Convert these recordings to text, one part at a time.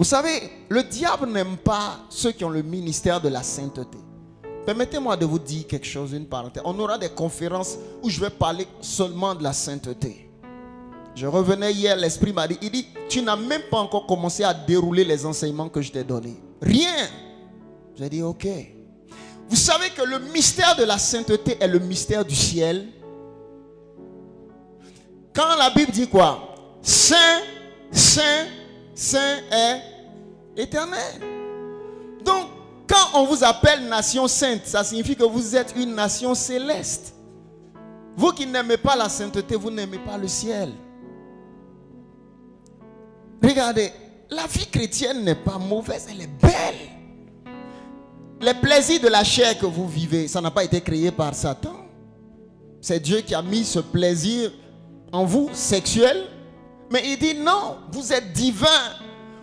Vous savez, le diable n'aime pas ceux qui ont le ministère de la sainteté. Permettez-moi de vous dire quelque chose, une parenthèse. On aura des conférences où je vais parler seulement de la sainteté. Je revenais hier, l'Esprit m'a dit, il dit, tu n'as même pas encore commencé à dérouler les enseignements que je t'ai donnés. Rien. J'ai dit, ok. Vous savez que le mystère de la sainteté est le mystère du ciel. Quand la Bible dit quoi? Saint, saint, saint est éternel. Donc, quand on vous appelle nation sainte, ça signifie que vous êtes une nation céleste. Vous qui n'aimez pas la sainteté, vous n'aimez pas le ciel. Regardez, la vie chrétienne n'est pas mauvaise, elle est belle. Les plaisirs de la chair que vous vivez, ça n'a pas été créé par Satan. C'est Dieu qui a mis ce plaisir en vous, sexuel. Mais il dit non, vous êtes divin.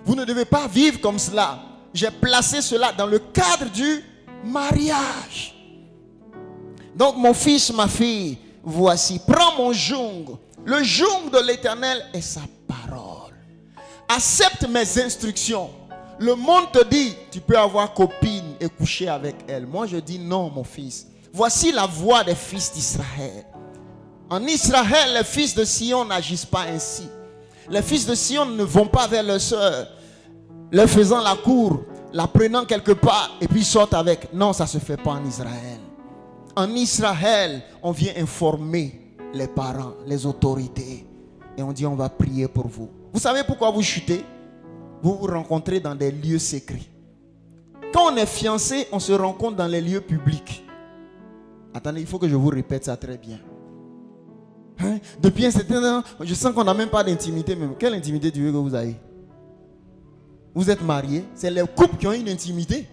Vous ne devez pas vivre comme cela. J'ai placé cela dans le cadre du mariage. Donc mon fils, ma fille, voici, prends mon joug. Le joug de l'Éternel est sa parole. Accepte mes instructions. Le monde te dit, tu peux avoir copine et coucher avec elle. Moi je dis non, mon fils. Voici la voix des fils d'Israël. En Israël, les fils de Sion n'agissent pas ainsi. Les fils de Sion ne vont pas vers leur soeur, leur faisant la cour, la prenant quelque part et puis sortent avec. Non, ça ne se fait pas en Israël. En Israël, on vient informer les parents, les autorités. Et on dit, on va prier pour vous. Vous savez pourquoi vous chutez? Vous vous rencontrez dans des lieux secrets. Quand on est fiancé, on se rencontre dans les lieux publics. Attendez, il faut que je vous répète ça très bien. Hein? Depuis un certain temps, je sens qu'on n'a même pas d'intimité même. Quelle intimité tu veux que vous ayez? Vous êtes mariés, c'est les couples qui ont une intimité.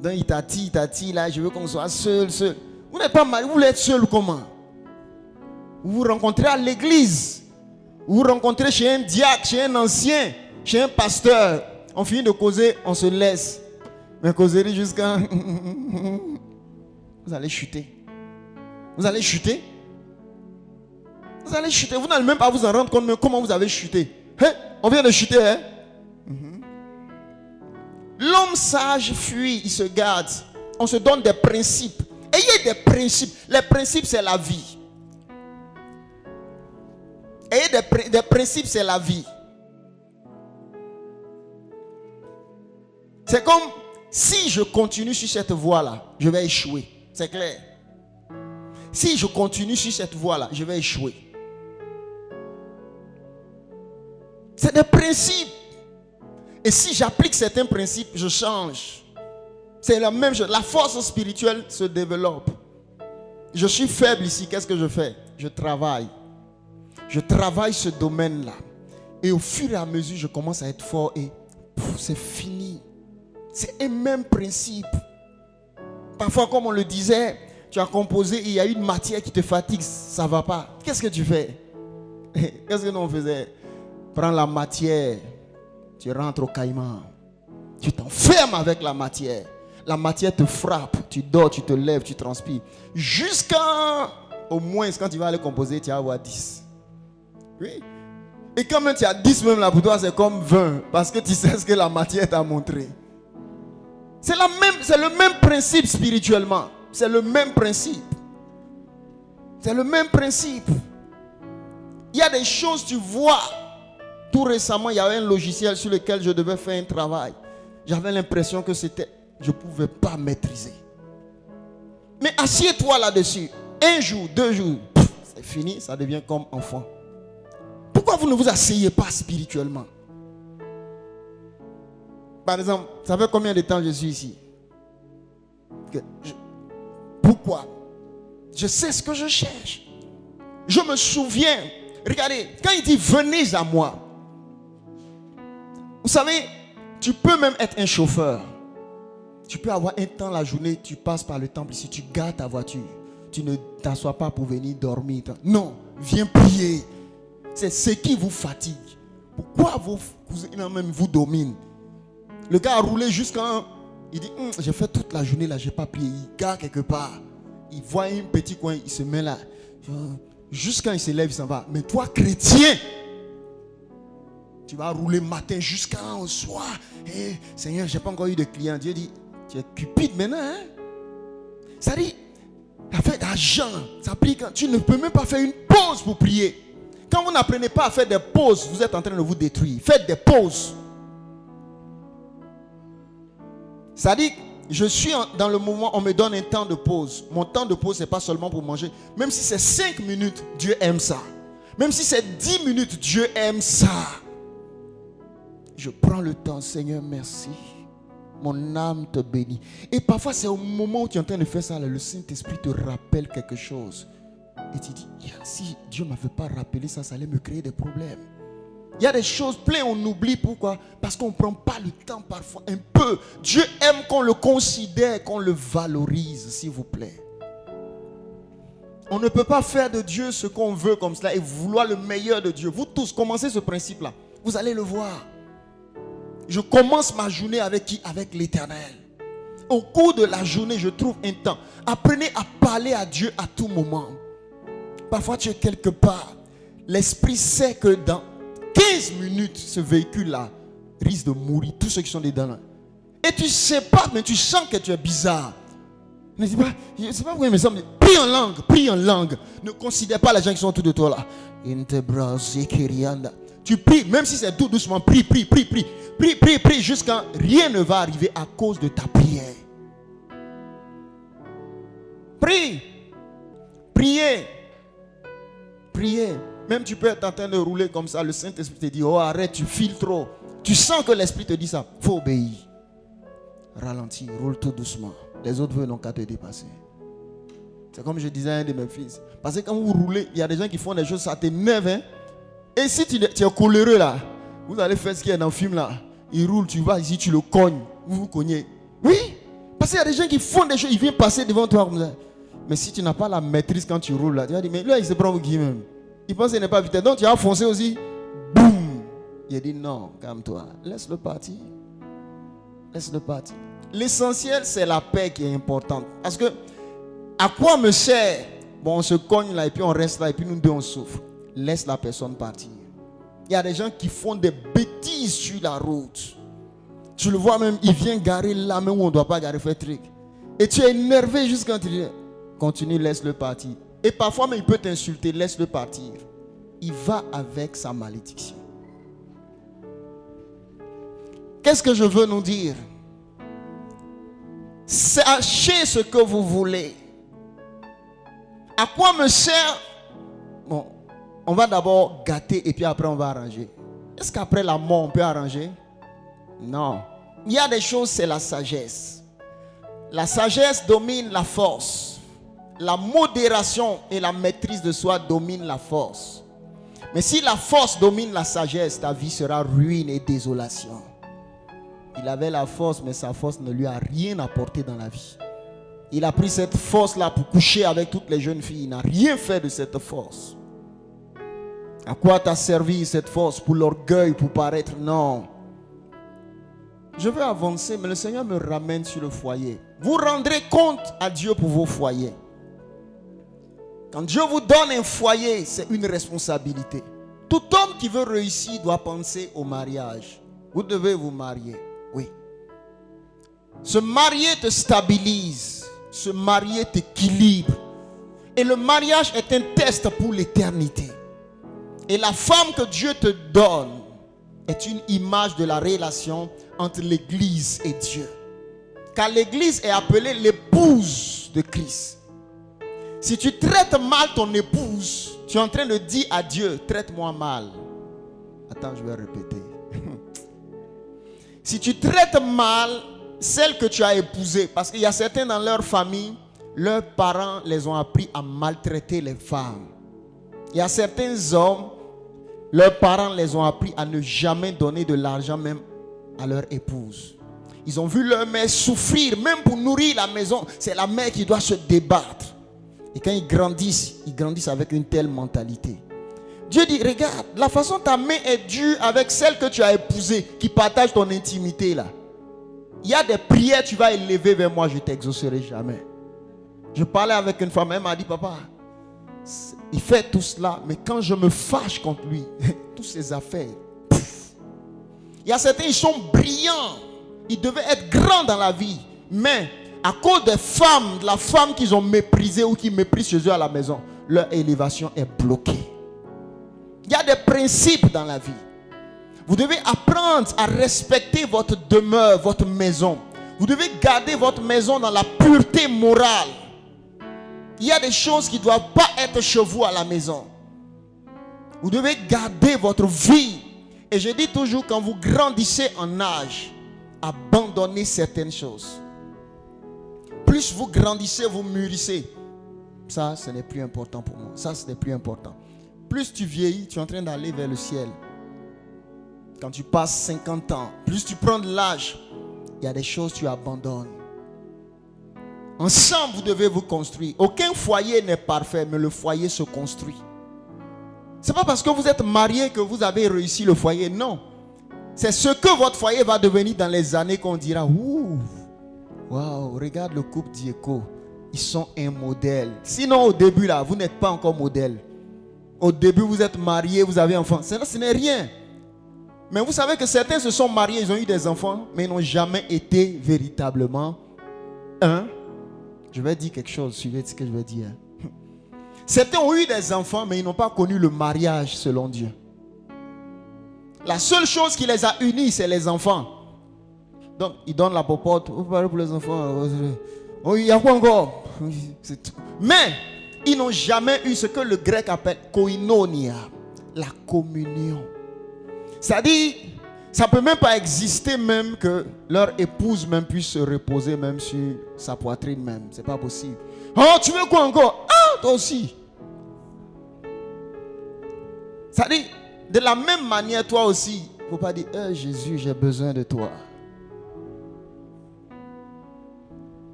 Donc il t'attire, là, je veux qu'on soit seul. Vous n'êtes pas mariés, vous voulez être seul comment? Vous vous rencontrez à l'église. Vous vous rencontrez chez un diacre, chez un ancien, chez un pasteur. On finit de causer, on se laisse. Mais causerie jusqu'à... Vous allez chuter. Vous allez chuter. Vous allez chuter. Vous n'allez même pas vous en rendre compte, mais comment vous avez chuté. Hein? On vient de chuter, hein? L'homme sage fuit, il se garde. On se donne des principes. Ayez des principes. Les principes, c'est la vie. Ayez des principes, c'est la vie. C'est comme si je continue sur cette voie-là, je vais échouer. C'est clair. Si je continue sur cette voie-là, je vais échouer. C'est des principes. Et si j'applique certains principes, je change. C'est la même chose. La force spirituelle se développe. Je suis faible ici. Qu'est-ce que je fais? Je travaille. Je travaille ce domaine-là. Et au fur et à mesure, je commence à être fort et c'est fini. C'est un même principe. Parfois, comme on le disait, tu as composé et il y a une matière qui te fatigue. Ça ne va pas. Qu'est-ce que tu fais? Qu'est-ce que nous on faisait? Prends la matière. Tu rentres au caïman. Tu t'enfermes avec la matière. La matière te frappe. Tu dors, tu te lèves, tu transpires. Jusqu'à, au moins, quand tu vas aller composer, tu vas avoir 10. Oui. Et quand même tu as 10 même là pour toi, c'est comme 20. Parce que tu sais ce que la matière t'a montré. C'est le même principe spirituellement. C'est le même principe. C'est le même principe. Il y a des choses, tu vois. Tout récemment, il y avait un logiciel sur lequel je devais faire un travail. J'avais l'impression que je ne pouvais pas maîtriser. Mais assieds-toi là-dessus. Un jour, 2 jours, c'est fini, ça devient comme enfant. Pourquoi vous ne vous asseyez pas spirituellement? Par exemple, ça fait combien de temps je suis ici? Pourquoi? Je sais ce que je cherche. Je me souviens. Regardez, quand il dit venez à moi. Vous savez, tu peux même être un chauffeur. Tu peux avoir un temps la journée, tu passes par le temple ici, tu gardes ta voiture. Tu ne t'assois pas pour venir dormir. Non, viens prier. C'est ce qui vous fatigue. Pourquoi vos cousins même vous dominent? Le gars a roulé jusqu'à... Il dit, j'ai fait toute la journée là, je n'ai pas prié. Il garde quelque part. Il voit un petit coin, il se met là. Jusqu'à il se lève, il s'en va. Mais toi, chrétien, Tu vas rouler matin jusqu'au soir. Et Seigneur, je n'ai pas encore eu de clients. Dieu dit, tu es cupide maintenant. Hein? Ça dit, l'affaire d'argent, ça prie quand tu ne peux même pas faire une pause pour prier. Quand vous n'apprenez pas à faire des pauses, vous êtes en train de vous détruire. Faites des pauses. Ça dit, je suis dans le moment, on me donne un temps de pause. Mon temps de pause, ce n'est pas seulement pour manger. Même si c'est 5 minutes, Dieu aime ça. Même si c'est 10 minutes, Dieu aime ça. Je prends le temps, Seigneur, merci. Mon âme te bénit. Et parfois, c'est au moment où tu es en train de faire ça, le Saint-Esprit te rappelle quelque chose. Et tu dis, si Dieu ne m'avait pas rappelé ça, ça allait me créer des problèmes. Il y a des choses pleines, on oublie. Pourquoi? Parce qu'on ne prend pas le temps parfois, un peu. Dieu aime qu'on le considère, qu'on le valorise, s'il vous plaît. On ne peut pas faire de Dieu ce qu'on veut comme cela et vouloir le meilleur de Dieu. Vous tous, commencez ce principe-là. Vous allez le voir. Je commence ma journée avec qui? Avec l'Éternel. Au cours de la journée, je trouve un temps. Apprenez à parler à Dieu à tout moment. Parfois, tu es quelque part. L'Esprit sait que dans 15 minutes, ce véhicule-là risque de mourir. Tous ceux qui sont dedans là. Et tu ne sais pas, mais tu sens que tu es bizarre. Ne dis pas, je ne sais pas pourquoi il me semble. Prie en langue, prie en langue. Ne considère pas les gens qui sont autour de toi là. Tu pries, même si c'est tout doucement, prie, prie, prie, prie. Prie, prie, prie, jusqu'à rien ne va arriver à cause de ta prière. Prie. Priez. Priez. Même tu peux être en train de rouler comme ça, le Saint-Esprit te dit, oh arrête, tu files trop. Tu sens que l'Esprit te dit ça. Il faut obéir. Ralentis, roule tout doucement. Les autres n'ont qu'à te dépasser. C'est comme je disais à un de mes fils. Parce que quand vous roulez, il y a des gens qui font des choses, ça t'énerve. Hein? Et si tu es coléreux là, vous allez faire ce qu'il y a dans le film là. Il roule, tu vas ici, tu le cognes. Vous vous cognez. Oui, parce qu'il y a des gens qui font des choses, ils viennent passer devant toi comme ça. Mais si tu n'as pas la maîtrise quand tu roules là, tu vas dire, mais là il se prend pour qui même? Il pense qu'il n'est pas vitesse. Donc tu as foncé aussi. Boum. Il a dit non, calme-toi. Laisse-le partir. Laisse-le partir. L'essentiel, c'est la paix qui est importante. Parce que, à quoi me sert? Bon, on se cogne là et puis on reste là et puis nous deux on souffre. Laisse la personne partir. Il y a des gens qui font des bêtises sur la route. Tu le vois même, il vient garer là même où on ne doit pas garer, faire truc. Et tu es énervé juste quand tu dis, continue, laisse-le partir. Et parfois même il peut t'insulter, laisse-le partir. Il va avec sa malédiction. Qu'est-ce que je veux nous dire? Sachez ce que vous voulez. À quoi me sert? Bon, on va d'abord gâter et puis après on va arranger. Est-ce qu'après la mort on peut arranger? Non. Il y a des choses, c'est la sagesse. La sagesse domine la force. La modération et la maîtrise de soi dominent la force. Mais si la force domine la sagesse, ta vie sera ruine et désolation. Il avait la force, mais sa force ne lui a rien apporté dans la vie. Il a pris cette force-là pour coucher avec toutes les jeunes filles. Il n'a rien fait de cette force. À quoi t'a servi cette force? Pour l'orgueil, pour paraître? Non. Je veux avancer, mais le Seigneur me ramène sur le foyer. Vous rendrez compte à Dieu pour vos foyers. Quand Dieu vous donne un foyer, c'est une responsabilité. Tout homme qui veut réussir doit penser au mariage. Vous devez vous marier. Oui. Se marier te stabilise. Se marier t'équilibre. Et le mariage est un test pour l'éternité. Et la femme que Dieu te donne est une image de la relation entre l'Église et Dieu. Car l'Église est appelée l'épouse de Christ. Si tu traites mal ton épouse, tu es en train de dire à Dieu, traite-moi mal. Attends, je vais répéter. Si tu traites mal celle que tu as épousée, parce qu'il y a certains dans leur famille, leurs parents les ont appris à maltraiter les femmes. Il y a certains hommes, leurs parents les ont appris à ne jamais donner de l'argent même à leur épouse. Ils ont vu leur mère souffrir, même pour nourrir la maison. C'est la mère qui doit se débattre. Et quand ils grandissent avec une telle mentalité. Dieu dit, regarde, la façon ta main est dure avec celle que tu as épousée, qui partage ton intimité là. Il y a des prières, tu vas élever vers moi, je ne t'exaucerai jamais. Je parlais avec une femme, elle m'a dit, papa, il fait tout cela, mais quand je me fâche contre lui, toutes ses affaires, Il y a certains, ils sont brillants. Ils devaient être grands dans la vie. Mais à cause des femmes, de la femme qu'ils ont méprisée ou qui méprisent chez eux à la maison, leur élévation est bloquée. Il y a des principes dans la vie. Vous devez apprendre à respecter votre demeure, votre maison. Vous devez garder votre maison dans la pureté morale. Il y a des choses qui ne doivent pas être chez vous à la maison. Vous devez garder votre vie. Et je dis toujours, quand vous grandissez en âge, abandonnez certaines choses. Plus vous grandissez, vous mûrissez. Ça, ce n'est plus important pour moi. Ça, ce n'est plus important. Plus tu vieillis, tu es en train d'aller vers le ciel. Quand tu passes 50 ans, plus tu prends de l'âge, il y a des choses que tu abandonnes. Ensemble, vous devez vous construire. Aucun foyer n'est parfait, mais le foyer se construit. Ce n'est pas parce que vous êtes marié que vous avez réussi le foyer. Non. C'est ce que votre foyer va devenir dans les années qu'on dira, ouh, waouh, regarde le couple Dieko. Ils sont un modèle. Sinon, au début, là, vous n'êtes pas encore modèle. Au début, vous êtes marié, vous avez enfants. Ce n'est rien. Mais vous savez que certains se sont mariés, ils ont eu des enfants, mais ils n'ont jamais été véritablement un. Je vais dire quelque chose, suivez ce que je vais dire. Certains ont eu des enfants, mais ils n'ont pas connu le mariage selon Dieu. La seule chose qui les a unis, c'est les enfants. Donc, ils donnent la popote. Vous parlez pour les enfants. Il y a quoi encore? C'est tout. Mais, ils n'ont jamais eu ce que le grec appelle koinonia, la communion. C'est-à-dire, ça ne peut même pas exister même que leur épouse même puisse se reposer même sur sa poitrine même. Ce n'est pas possible. Oh, tu veux quoi encore? Ah, toi aussi. C'est-à-dire, de la même manière, toi aussi, il ne faut pas dire, Jésus, j'ai besoin de toi.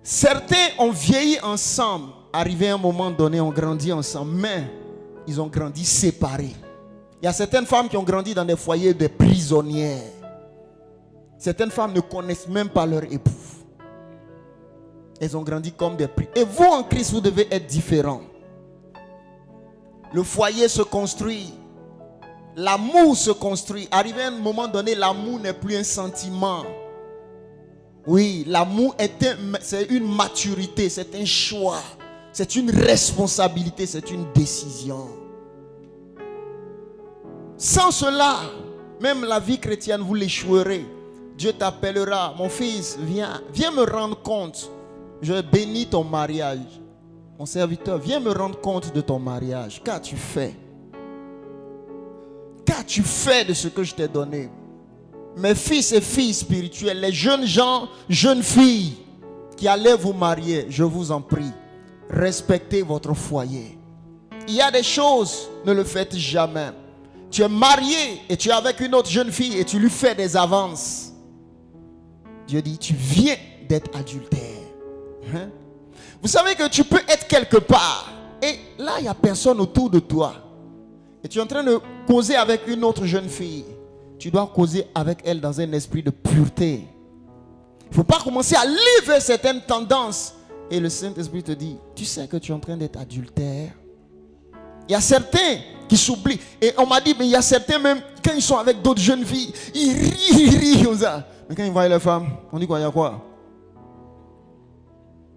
Certains ont vieilli ensemble, arrivé à un moment donné, ont grandi ensemble, mais ils ont grandi séparés. Il y a certaines femmes qui ont grandi dans des foyers de prisonnières. Certaines femmes ne connaissent même pas leur époux. Elles ont grandi comme des prisonnières. Et vous en Christ, vous devez être différents. Le foyer se construit. L'amour se construit. Arrivé à un moment donné, l'amour n'est plus un sentiment. Oui, l'amour c'est une maturité, c'est un choix, c'est une responsabilité, c'est une décision. Sans cela, même la vie chrétienne, vous l'échouerez. Dieu t'appellera, mon fils, viens me rendre compte. Je bénis ton mariage. Mon serviteur, viens me rendre compte de ton mariage. Qu'as-tu fait? Qu'as-tu fait de ce que je t'ai donné? Mes fils et filles spirituels, les jeunes gens, jeunes filles qui allaient vous marier, je vous en prie, respectez votre foyer. Il y a des choses, ne le faites jamais. Tu es marié et tu es avec une autre jeune fille et tu lui fais des avances. Dieu dit, tu viens d'être adultère. Hein? Vous savez que tu peux être quelque part et là, il n'y a personne autour de toi. Et tu es en train de causer avec une autre jeune fille. Tu dois causer avec elle dans un esprit de pureté. Il ne faut pas commencer à livrer certaines tendances. Et le Saint-Esprit te dit, tu sais que tu es en train d'être adultère. Il y a certains qui s'oublient. Et on m'a dit, mais il y a certains même, quand ils sont avec d'autres jeunes filles, ils rient comme ça. Mais quand ils voient les femmes, on dit quoi, il y a quoi?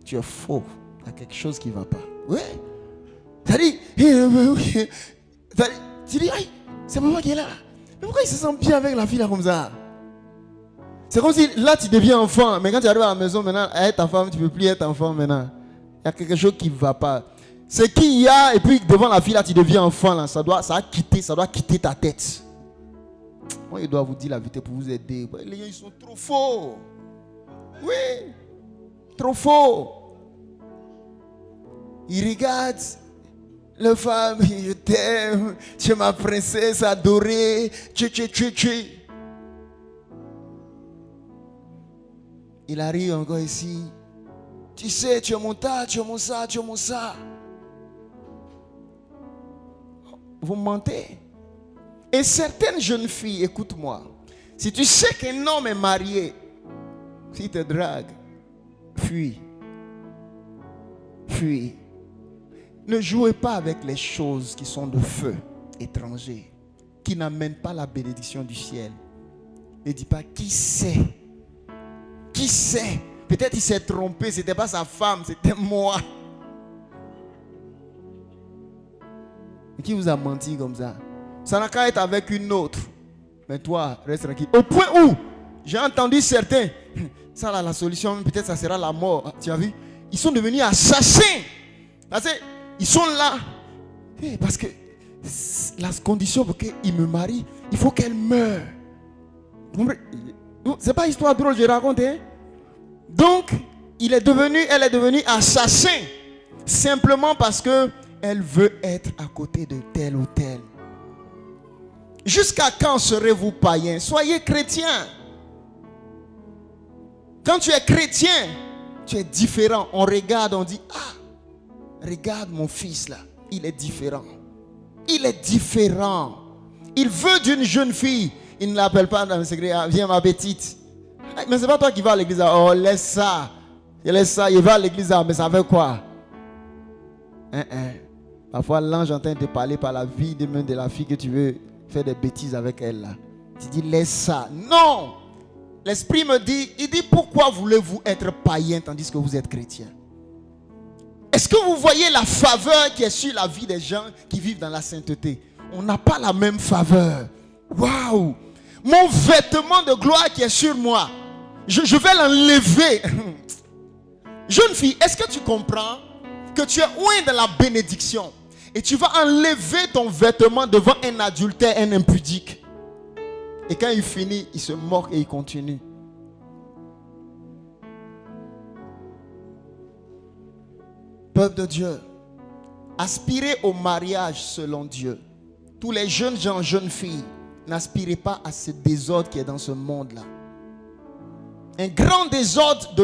Tu es faux. Il y a quelque chose qui ne va pas. Oui. Tu dis, c'est maman qui est là. Mais pourquoi il se sent bien avec la fille là comme ça? C'est comme si là tu deviens enfant. Mais quand tu arrives à la maison maintenant, être ta femme, tu ne peux plus être enfant maintenant. Il y a quelque chose qui ne va pas. C'est qu'il y a, et puis devant la fille là, tu deviens enfant là. Ça doit quitter ta tête. Moi, il doit vous dire la vérité pour vous aider. Les gens, ils sont trop faux. Oui. Trop faux. Ils regardent. La femme, je t'aime, tu es ma princesse adorée, Il arrive encore ici. Tu sais, tu es mon tas, tu es mon ça, tu es mon ça. Vous mentez. Et certaines jeunes filles, écoute-moi. Si tu sais qu'un homme est marié, s'il te drague, fuis. Fuis. Ne jouez pas avec les choses qui sont de feu étrangers. qui n'amène pas la bénédiction du ciel. Ne dis pas qui sait. Qui sait? Peut-être il s'est trompé, ce n'était pas sa femme, c'était moi. Et qui vous a menti comme ça? Ça n'a qu'à être avec une autre. Mais toi, reste tranquille. Au point où j'ai entendu certains, ça là, la solution, peut-être ça sera la mort. Tu as vu? Ils sont devenus assassins. Parce qu'ils sont là. Parce que la condition pour qu'il me marie, il faut qu'elle meure. C'est pas histoire drôle, je raconte. Hein? Donc, elle est devenue assassin. Simplement parce que elle veut être à côté de tel ou tel. Jusqu'à quand serez-vous païens? Soyez chrétiens. Quand tu es chrétien, tu es différent. On regarde, on dit, ah, regarde mon fils là, il est différent. Il est différent. Il veut d'une jeune fille. Il ne l'appelle pas dans le secret, ah, viens ma petite. Mais c'est pas toi qui vas à l'église. Oh, laisse ça. Il va à l'église, mais ça veut quoi? Parfois, l'ange est en train de te parler par la vie de la fille que tu veux faire des bêtises avec elle là. Tu dis, laisse ça. Non! L'esprit me dit, il dit, pourquoi voulez-vous être païen tandis que vous êtes chrétien? Est-ce que vous voyez la faveur qui est sur la vie des gens qui vivent dans la sainteté? On n'a pas la même faveur. Waouh! Mon vêtement de gloire qui est sur moi, je vais l'enlever. Jeune fille, est-ce que tu comprends que tu es loin de la bénédiction et tu vas enlever ton vêtement devant un adultère, un impudique? Et quand il finit, il se moque et il continue. Peuple de Dieu, aspirez au mariage selon Dieu. Tous les jeunes gens, jeunes filles, n'aspirez pas à ce désordre qui est dans ce monde-là. Un grand désordre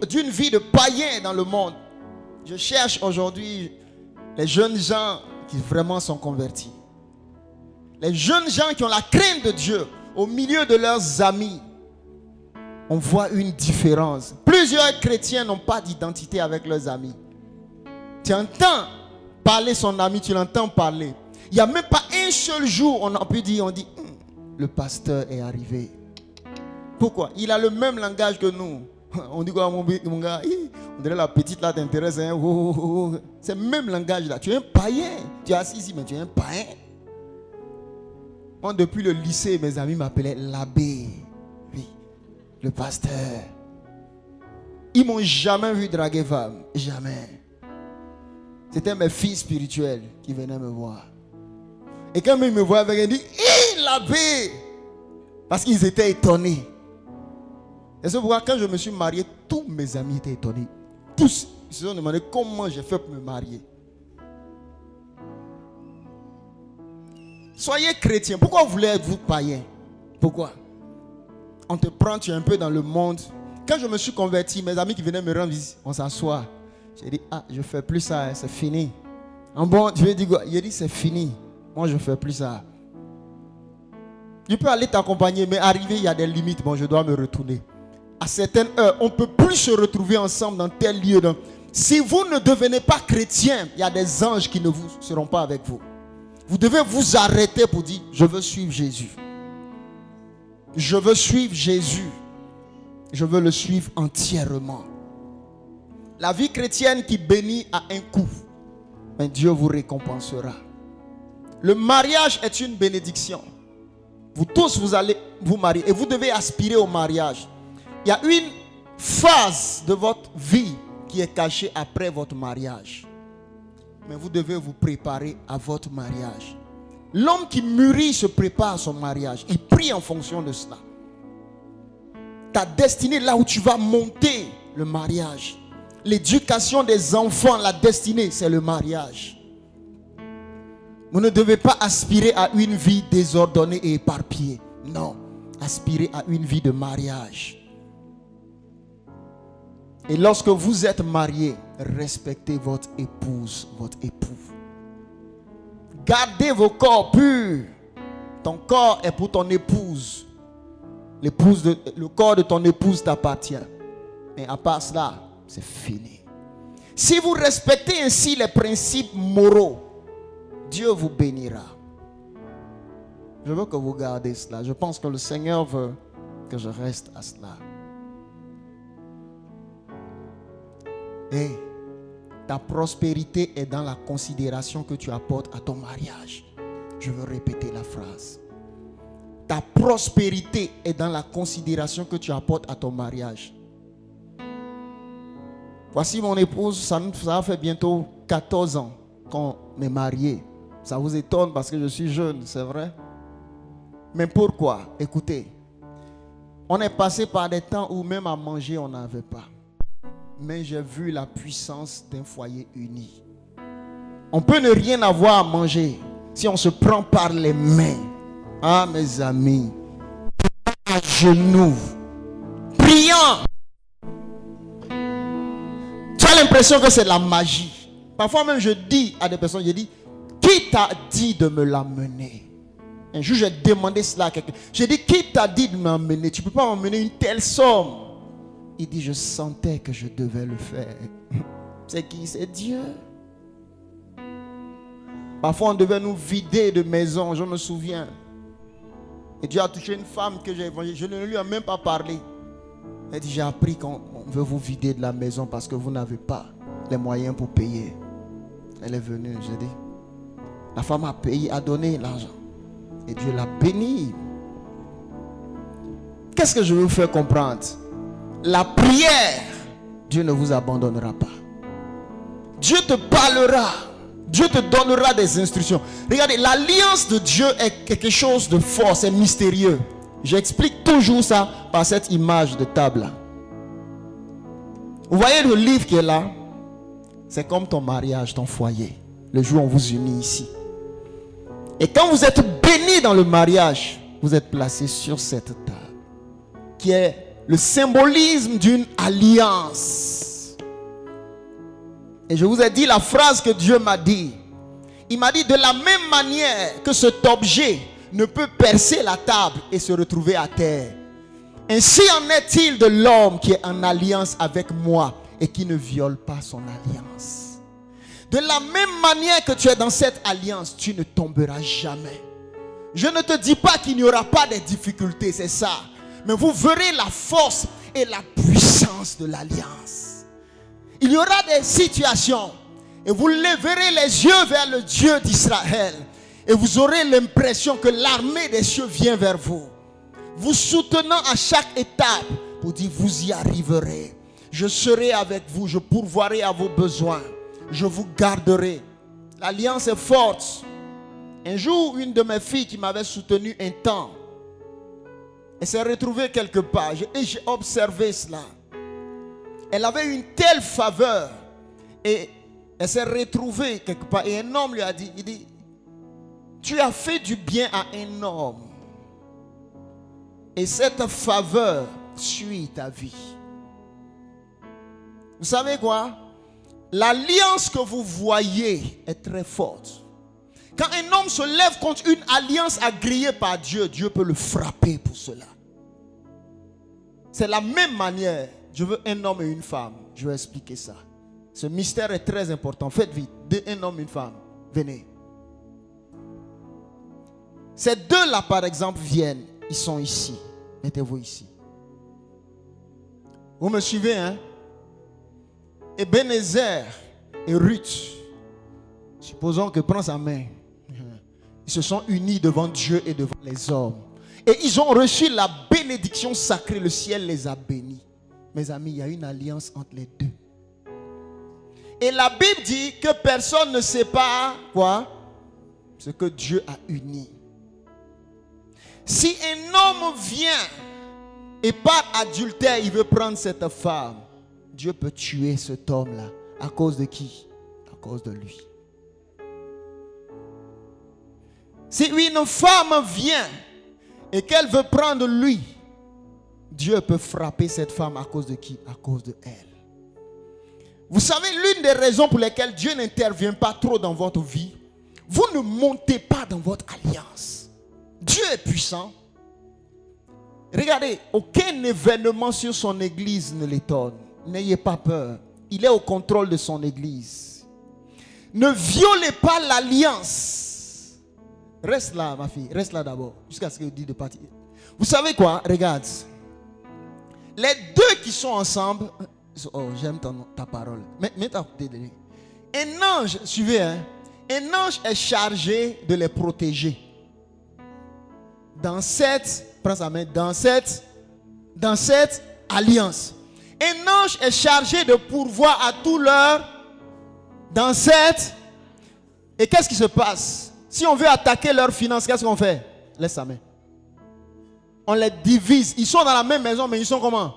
d'une vie de païen dans le monde. Je cherche aujourd'hui les jeunes gens qui vraiment sont convertis. Les jeunes gens qui ont la crainte de Dieu au milieu de leurs amis. On voit une différence. Plusieurs chrétiens n'ont pas d'identité avec leurs amis. Tu entends parler son ami, tu l'entends parler. Il n'y a même pas un seul jour on a pu dire, on dit, le pasteur est arrivé. Pourquoi? Il a le même langage que nous. On dit quoi, mon gars? On dirait la petite là t'intéresse. Hein? C'est le même langage là. Tu es un païen. Tu es assis ici, mais tu es un païen. Moi, depuis le lycée, mes amis m'appelaient l'abbé. Oui, le pasteur. Ils m'ont jamais vu draguer femme. Jamais. C'était mes filles spirituelles qui venaient me voir. Et quand ils me voient, ils me disent, l'abbé! Parce qu'ils étaient étonnés. Et c'est pourquoi quand je me suis marié, tous mes amis étaient étonnés. Tous ils se sont demandé comment j'ai fait pour me marier. Soyez chrétiens. Pourquoi vous voulez être vous païen? Pourquoi? On te prend, tu es un peu dans le monde. Quand je me suis converti, mes amis qui venaient me rendre visite, on s'assoit. J'ai dit, ah, je ne fais plus ça, hein, c'est fini. En bon, je lui ai dit quoi? Il a dit, c'est fini. Moi, je ne fais plus ça. Je peux aller t'accompagner, mais arrivé, il y a des limites. Bon, je dois me retourner. À certaines heures, on ne peut plus se retrouver ensemble dans tel lieu. Donc, si vous ne devenez pas chrétien, il y a des anges qui ne seront pas avec vous. Vous devez vous arrêter pour dire, je veux suivre Jésus. Je veux suivre Jésus. Je veux le suivre entièrement. La vie chrétienne qui bénit à un coup, mais Dieu vous récompensera. Le mariage est une bénédiction. Vous tous, vous allez vous marier et vous devez aspirer au mariage. Il y a une phase de votre vie qui est cachée après votre mariage. Mais vous devez vous préparer à votre mariage. L'homme qui mûrit se prépare à son mariage. Il prie en fonction de cela. Ta destinée, là où tu vas monter, le mariage. L'éducation des enfants, la destinée, c'est le mariage. Vous ne devez pas aspirer à une vie désordonnée et éparpillée. Non, aspirez à une vie de mariage. Et lorsque vous êtes marié, respectez votre épouse, votre époux. Gardez vos corps purs. Ton corps est pour ton épouse. Le corps de ton épouse t'appartient. Mais à part cela, c'est fini. Si vous respectez ainsi les principes moraux, Dieu vous bénira. Je veux que vous gardez cela. Je pense que le Seigneur veut que je reste à cela. Et ta prospérité est dans la considération que tu apportes à ton mariage. Je veux répéter la phrase. Ta prospérité est dans la considération que tu apportes à ton mariage. Voici mon épouse, ça fait bientôt 14 ans qu'on est mariés. Ça vous étonne parce que je suis jeune, c'est vrai? Mais pourquoi? Écoutez, on est passé par des temps où même à manger, on n'avait pas. Mais j'ai vu la puissance d'un foyer uni. On peut ne rien avoir à manger si on se prend par les mains. Ah, mes amis, à genoux, priant. Tu as l'impression que c'est la magie. Parfois même je dis à des personnes, je dis, qui t'a dit de me l'amener? Un jour j'ai demandé cela à quelqu'un. J'ai dit, qui t'a dit de m'emmener? Tu ne peux pas m'emmener une telle somme. Il dit, je sentais que je devais le faire. C'est qui? C'est Dieu. Parfois on devait nous vider de maison, je me souviens. Et Dieu a touché une femme que j'ai évangélisée. Je ne lui ai même pas parlé. Elle dit, j'ai appris qu'on veut vous vider de la maison parce que vous n'avez pas les moyens pour payer. Elle est venue, j'ai dit. La femme a payé, a donné l'argent. Et Dieu l'a béni. Qu'est-ce que je veux vous faire comprendre? La prière, Dieu ne vous abandonnera pas. Dieu te parlera. Dieu te donnera des instructions. Regardez, l'alliance de Dieu est quelque chose de fort, c'est mystérieux. J'explique toujours ça par cette image de table. Vous voyez le livre qui est là? C'est comme ton mariage, ton foyer. Le jour où on vous unit ici. Et quand vous êtes bénis dans le mariage, vous êtes placés sur cette table. Qui est le symbolisme d'une alliance. Et je vous ai dit la phrase que Dieu m'a dit. Il m'a dit, de la même manière que cet objet ne peut percer la table et se retrouver à terre, ainsi en est-il de l'homme qui est en alliance avec moi et qui ne viole pas son alliance. De la même manière que tu es dans cette alliance, tu ne tomberas jamais. Je ne te dis pas qu'il n'y aura pas de difficultés, c'est ça. Mais vous verrez la force et la puissance de l'alliance. Il y aura des situations et vous lèverez les yeux vers le Dieu d'Israël et vous aurez l'impression que l'armée des cieux vient vers vous, vous soutenant à chaque étape pour dire, vous y arriverez. Je serai avec vous, je pourvoirai à vos besoins, je vous garderai. L'alliance est forte. Un jour, une de mes filles qui m'avait soutenu un temps, elle s'est retrouvée quelque part et j'ai observé cela. Elle avait une telle faveur et elle s'est retrouvée quelque part et un homme lui a dit, il dit, tu as fait du bien à un homme et cette faveur suit ta vie. Vous savez quoi? L'alliance que vous voyez est très forte. Quand un homme se lève contre une alliance agréée par Dieu, Dieu peut le frapper pour cela. C'est la même manière. Je veux un homme et une femme. Je vais expliquer ça. Ce mystère est très important. Faites vite. Un homme et une femme. Venez. Ces deux-là, par exemple, viennent. Ils sont ici. Mettez-vous ici. Vous me suivez, hein? Ebenezer et Ruth, supposons que prend sa main. Ils se sont unis devant Dieu et devant les hommes. Et ils ont reçu la bénédiction sacrée. Le ciel les a bénis. Mes amis, il y a une alliance entre les deux. Et la Bible dit que personne ne sait pas quoi? Ce que Dieu a uni. Si un homme vient et par adultère, il veut prendre cette femme, Dieu peut tuer cet homme-là. À cause de qui? À cause de lui. Si une femme vient et qu'elle veut prendre lui, Dieu peut frapper cette femme à cause de qui? À cause de elle. Vous savez, l'une des raisons pour lesquelles Dieu n'intervient pas trop dans votre vie, vous ne montez pas dans votre alliance. Dieu est puissant. Regardez, aucun événement sur son église ne l'étonne. N'ayez pas peur. Il est au contrôle de son église. Ne violez pas l'alliance Reste là, ma fille. Reste là d'abord. Jusqu'à ce que je dise de partir. Vous savez quoi? Regarde. Les deux qui sont ensemble. Oh, j'aime ta parole. Mets ta côté de lui. Un ange, suivez, hein. Un ange est chargé de les protéger. Dans cette, prends sa main, dans cette alliance. Un ange est chargé de pourvoir à tout l'heure dans cette. Et qu'est-ce qui se passe? Si on veut attaquer leurs finances, qu'est-ce qu'on fait? Laisse sa main. On les divise. Ils sont dans la même maison, mais ils sont comment?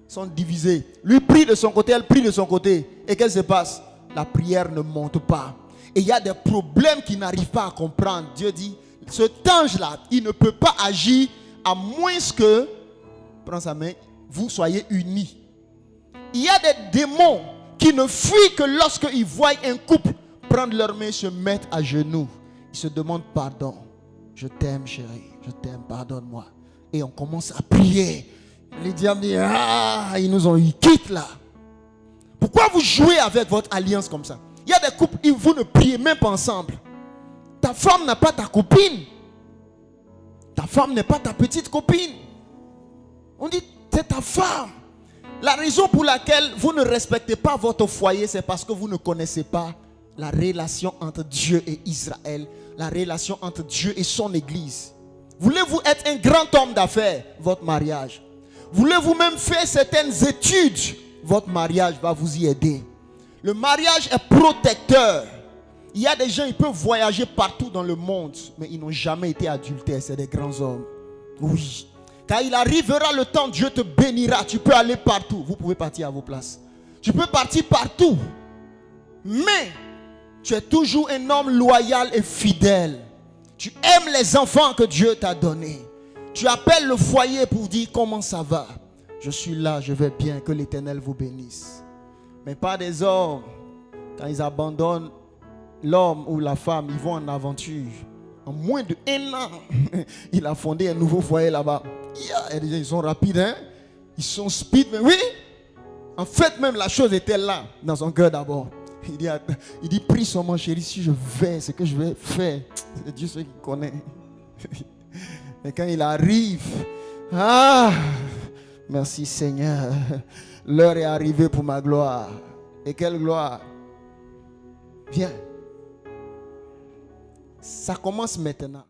Ils sont divisés. Lui prie de son côté, elle prie de son côté. Et qu'est-ce qui se passe? La prière ne monte pas. Et il y a des problèmes qu'ils n'arrivent pas à comprendre. Dieu dit, cet ange-là, il ne peut pas agir à moins que, prends sa main, vous soyez unis. Il y a des démons qui ne fuient que lorsqu'ils voient un couple prendre leurs mains et se mettre à genoux. Ils se demandent pardon. Je t'aime, chérie. Je t'aime, pardonne-moi. Et on commence à prier. Les diables disent, ah, ils nous ont eu quitte là. Pourquoi vous jouez avec votre alliance comme ça? Il y a des couples, vous ne priez même pas ensemble. Ta femme n'a pas ta copine. Ta femme n'est pas ta petite copine. On dit, c'est ta femme. La raison pour laquelle vous ne respectez pas votre foyer, c'est parce que vous ne connaissez pas la relation entre Dieu et Israël. La relation entre Dieu et son église. Voulez-vous être un grand homme d'affaires? Votre mariage. Voulez-vous même faire certaines études? Votre mariage va vous y aider. Le mariage est protecteur. Il y a des gens, ils peuvent voyager partout dans le monde, mais ils n'ont jamais été adultères. C'est des grands hommes. Oui. Quand il arrivera le temps, Dieu te bénira. Tu peux aller partout. Vous pouvez partir à vos places. Tu peux partir partout. Mais tu es toujours un homme loyal et fidèle. Tu aimes les enfants que Dieu t'a donnés. Tu appelles le foyer pour dire comment ça va. Je suis là, je vais bien, que l'Éternel vous bénisse. Mais pas des hommes, quand ils abandonnent l'homme ou la femme, ils vont en aventure. En moins de 1 an, il a fondé un nouveau foyer là-bas. Ils sont rapides, hein? Ils sont speed, mais oui. En fait, même la chose était là, dans son cœur d'abord. Il dit, prie seulement, chérie, si je vais, ce que je vais faire, c'est Dieu seul qui connaît. Mais quand il arrive, merci Seigneur, l'heure est arrivée pour ma gloire. Et quelle gloire? Viens. Ça commence maintenant.